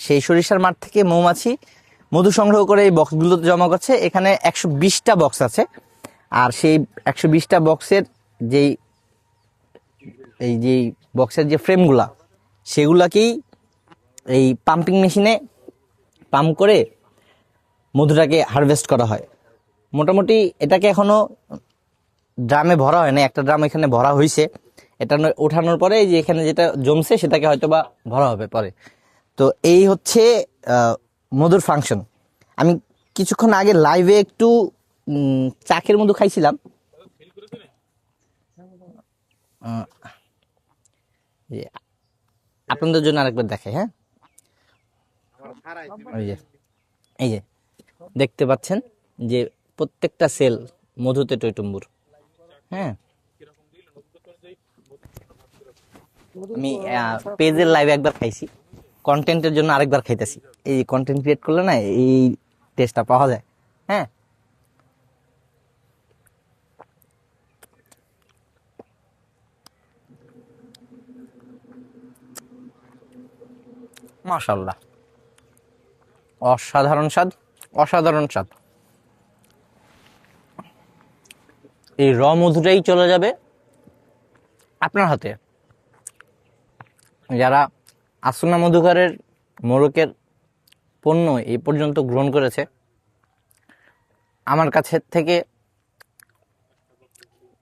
সেই সরিষার মাঠ থেকে মৌমাছি মধু সংগ্রহ করে এই বক্সগুলোতে জমা করছে। এখানে 120টা বক্স আছে, আর সেই 120টা বক্সের যেই বক্সের যে ফ্রেমগুলা, সেগুলাকেই এই পাম্পিং মেশিনে পাম্প করে মধুটাকে হারভেস্ট করা হয়। মোটামুটি এটাকে এখনো ড্রামে ভরা হয় না, একটা ড্রাম এখানে ভরা হয়েছে। এটা ওঠানোর পরে যে এখানে যেটা জমছে সেটাকে হয়তো বা ভরা হবে পরে। তো এই হচ্ছে মধুর ফাংশন। আমি কিছুক্ষণ আগে লাইভে একটু চাকের মধু খাইছিলাম। আপনাদের জন্য আরেকবার দেখাই। হ্যাঁ, এই যে দেখতে পাচ্ছেন যে প্রত্যেকটা সেল মধুতে টইটুম্বুর। হ্যাঁ, আমি পেজের লাইভে একবার খাইছি, কন্টেন্টের জন্য আরেকবার খাইতেছি। এই কন্টেন্ট ক্রিয়েট করলে না এই টেস্টটা পাওয়া যায়। হ্যাঁ, মাশাআল্লাহ, অসাধারণ স্বাদ, অসাধারণ স্বাদ। এই র মধুটাই চলে যাবে আপনার হাতে। যারা আসুনা মধুঘরের মোড়কের পণ্য এই পর্যন্ত গ্রহণ করেছে, আমার কাছে থেকে